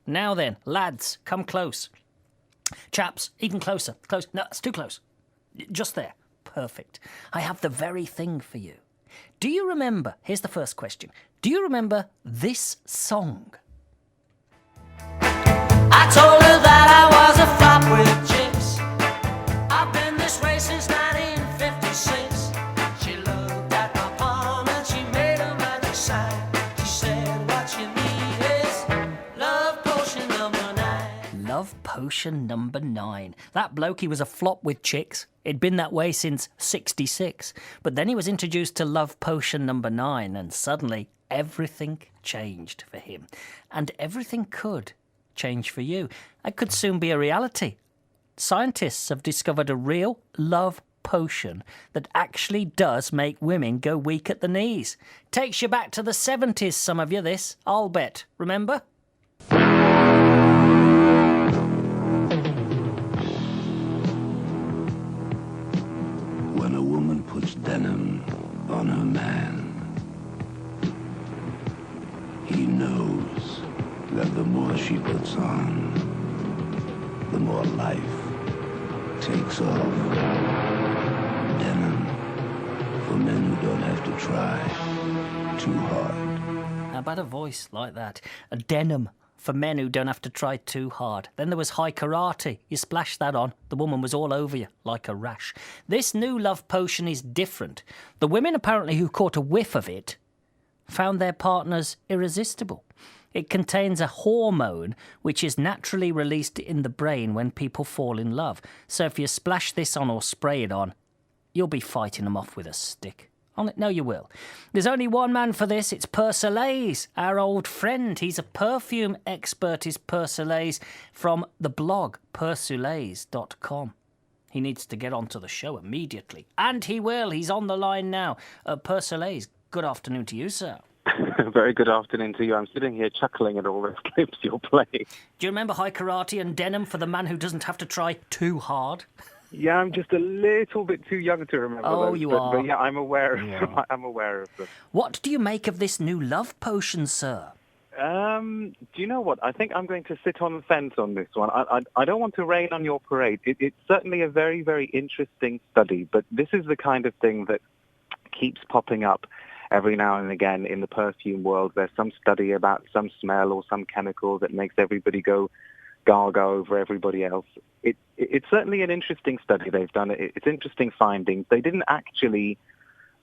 Now then, lads, come close. Chaps, even closer. Close. No, it's too close. Just there. Perfect. I have the very thing for you. Do you remember, here's the first question, do you remember this song? I told her that I was a flop with chicks. I've been this way since 1956. She looked at my palm and she made a magic sign. She said, what you need is love potion number 9. Love potion number 9. That bloke, he was a flop with chicks. He'd been that way since 66. But then he was introduced to love potion number 9 and suddenly everything changed for him. And everything could change for you. That could soon be a reality. Scientists have discovered a real love potion that actually does make women go weak at the knees. Takes you back to the 70s, some of you, this, I'll bet. Remember? When a woman puts denim on her man, he knows that the more she puts on, the more life takes off. Denim for men who don't have to try too hard. How about a voice like that? A denim for men who don't have to try too hard. Then there was high karate. You splashed that on, the woman was all over you like a rash. This new love potion is different. The women apparently who caught a whiff of it found their partners irresistible. It contains a hormone which is naturally released in the brain when people fall in love. So if you splash this on or spray it on, you'll be fighting them off with a stick. No, you will. There's only one man for this. It's Persolaise, our old friend. He's a perfume expert, is Persolaise, from the blog Persolaise.com. He needs to get onto the show immediately. And he will. He's on the line now. Persolaise, good afternoon to you, sir. Very good afternoon to you. I'm sitting here chuckling at all those clips you're playing. Do you remember high karate and denim for the man who doesn't have to try too hard? Yeah, I'm just a little bit too young to remember those. You are. But yeah, I'm aware of them. I'm aware of them. What do you make of this new love potion, sir? Do you know what? I think I'm going to sit on the fence on this one. I don't want to rain on your parade. It's certainly a very, very interesting study, but this is the kind of thing that keeps popping up every now and again in the perfume world. There's some study about some smell or some chemical that makes everybody go gaga over everybody else. It's certainly an interesting study they've done. It's interesting findings. They didn't actually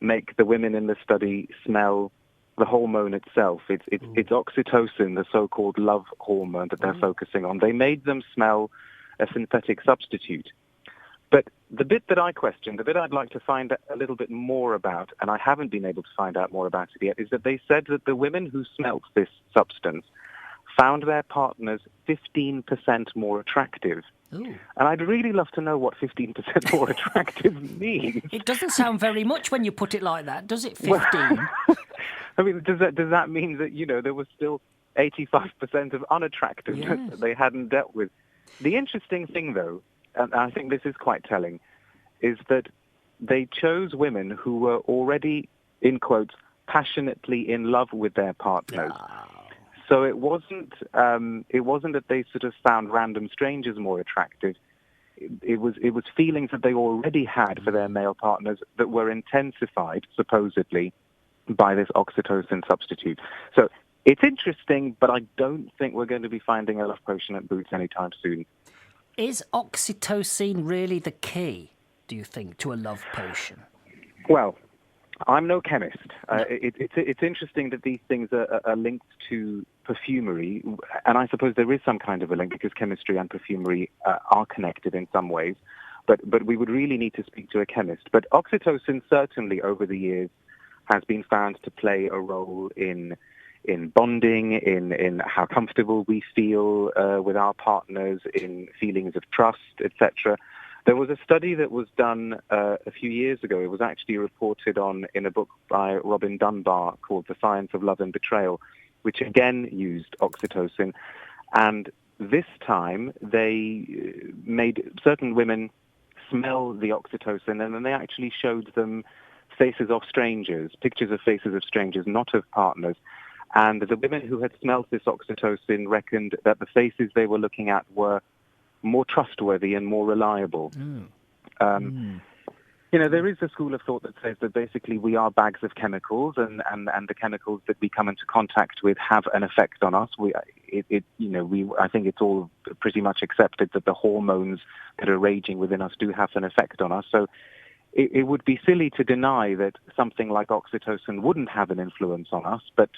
make the women in the study smell the hormone itself. It's oxytocin, the so-called love hormone that they're focusing on. They made them smell a synthetic substitute. But the bit that I question, the bit I'd like to find a little bit more about, and I haven't been able to find out more about it yet, is that they said that the women who smelt this substance found their partners 15% more attractive. Ooh. And I'd really love to know what 15% more attractive means. It doesn't sound very much when you put it like that, does it, 15? Well, I mean, does that mean that, there was still 85% of unattractiveness that they hadn't dealt with? The interesting thing, though, and I think this is quite telling, is that they chose women who were already, in quotes, passionately in love with their partners. So it wasn't that they sort of found random strangers more attractive. It was feelings that they already had for their male partners that were intensified, supposedly, by this oxytocin substitute. So it's interesting, but I don't think we're going to be finding a love potion at Boots anytime soon. Is oxytocin really the key, do you think, to a love potion? Well, I'm no chemist. It's interesting that these things are linked to perfumery, and I suppose there is some kind of a link because chemistry and perfumery are connected in some ways, but we would really need to speak to a chemist. But oxytocin certainly over the years has been found to play a role in bonding, in how comfortable we feel with our partners, in feelings of trust, etc. There was a study that was done a few years ago. It was actually reported on in a book by Robin Dunbar called The Science of Love and Betrayal, which again used oxytocin. And this time they made certain women smell the oxytocin, and then they actually showed them faces of strangers, pictures of faces of strangers, not of partners. And the women who had smelled this oxytocin reckoned that the faces they were looking at were more trustworthy and more reliable. You know, there is a school of thought that says that basically we are bags of chemicals, and the chemicals that we come into contact with have an effect on us. I think it's all pretty much accepted that the hormones that are raging within us do have an effect on us. So it would be silly to deny that something like oxytocin wouldn't have an influence on us, but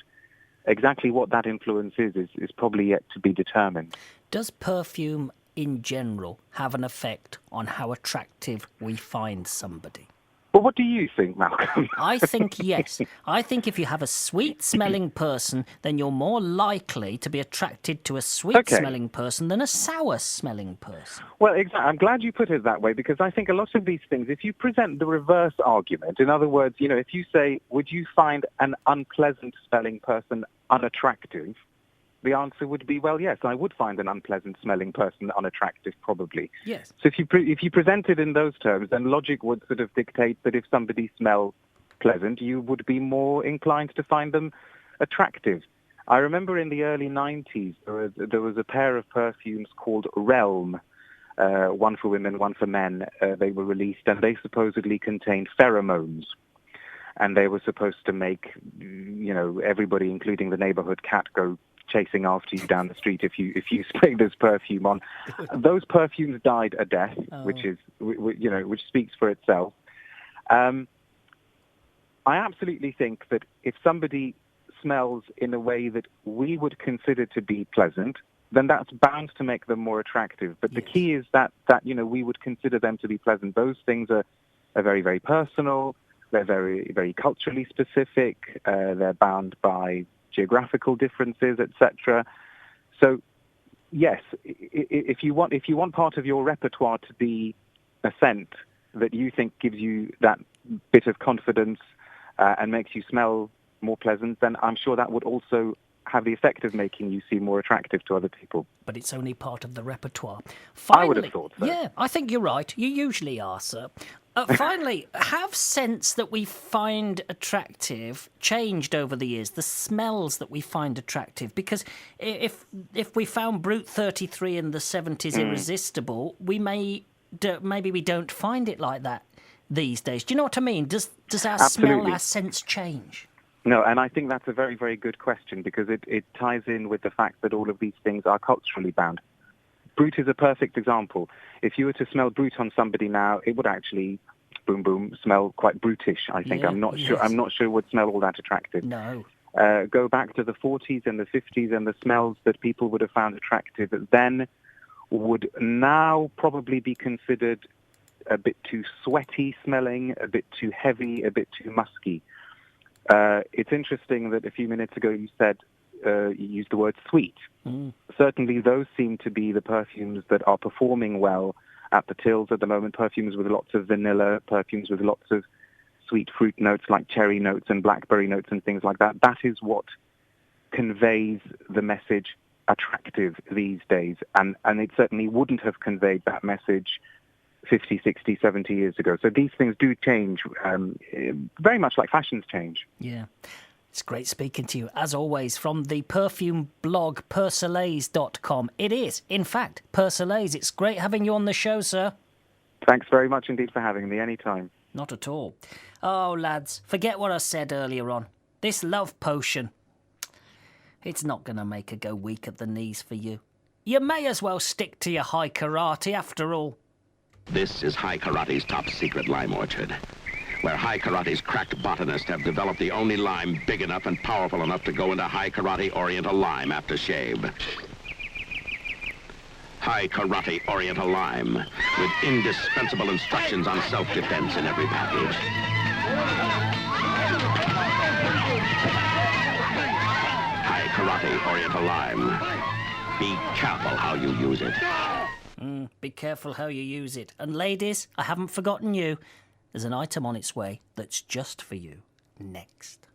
exactly what that influence is probably yet to be determined. Does perfume in general have an effect on how attractive we find somebody? Well, what do you think, Malcolm? I think yes. I think if you have a sweet-smelling person, then you're more likely to be attracted to a sweet-smelling person than a sour-smelling person. Well, exactly. I'm glad you put it that way, because I think a lot of these things, if you present the reverse argument, in other words, you know, if you say, would you find an unpleasant-smelling person unattractive? The answer would be, well, yes, I would find an unpleasant-smelling person unattractive, probably. Yes. So if you present it in those terms, then logic would sort of dictate that if somebody smelled pleasant, you would be more inclined to find them attractive. I remember in the early 90s, there was a pair of perfumes called Realm, one for women, one for men. They were released, and they supposedly contained pheromones. And they were supposed to make, you know, everybody, including the neighborhood cat, go chasing after you down the street if you spray this perfume on. Those perfumes died a death, which speaks for itself. I absolutely think that if somebody smells in a way that we would consider to be pleasant, then that's bound to make them more attractive. But the key is that we would consider them to be pleasant. Those things are very, very personal. They're very, very culturally specific. They're bound by geographical differences, etc. So, yes, if you want part of your repertoire to be a scent that you think gives you that bit of confidence and makes you smell more pleasant, then I'm sure that would also have the effect of making you seem more attractive to other people. But it's only part of the repertoire. Finally, I would have thought so. Yeah, I think you're right. You usually are, sir. Finally, have scents that we find attractive changed over the years? The smells that we find attractive? Because if we found Brute 33 in the 70s irresistible, maybe we don't find it like that these days. Do you know what I mean? Does our smell, our scents change? No, and I think that's a very, very good question, because it ties in with the fact that all of these things are culturally bound. Brute is a perfect example. If you were to smell Brute on somebody now, it would actually, boom, boom, smell quite brutish, I think. Yeah, I'm not sure it would smell all that attractive. No. Go back to the 40s and the 50s, and the smells that people would have found attractive then would now probably be considered a bit too sweaty smelling, a bit too heavy, a bit too musky. It's interesting that a few minutes ago you said you used the word sweet. Certainly those seem to be the perfumes that are performing well at the tills at the moment. Perfumes with lots of vanilla, perfumes with lots of sweet fruit notes like cherry notes and blackberry notes and things like that. That is what conveys the message attractive these days. And it certainly wouldn't have conveyed that message 50, 60, 70 years ago. So these things do change, very much like fashions change. Yeah. It's great speaking to you, as always, from the perfume blog Persolaise.com. It is, in fact, Persolaise. It's great having you on the show, sir. Thanks very much indeed for having me, anytime. Not at all. Oh, lads, forget what I said earlier on. This love potion, it's not going to make her go weak at the knees for you. You may as well stick to your high karate after all. This is High Karate's top secret lime orchard, where High Karate's cracked botanists have developed the only lime big enough and powerful enough to go into High Karate Oriental Lime after shave. High Karate Oriental Lime, with indispensable instructions on self-defense in every package. High Karate Oriental Lime. Be careful how you use it. Be careful how you use it. And ladies, I haven't forgotten you. There's an item on its way that's just for you next.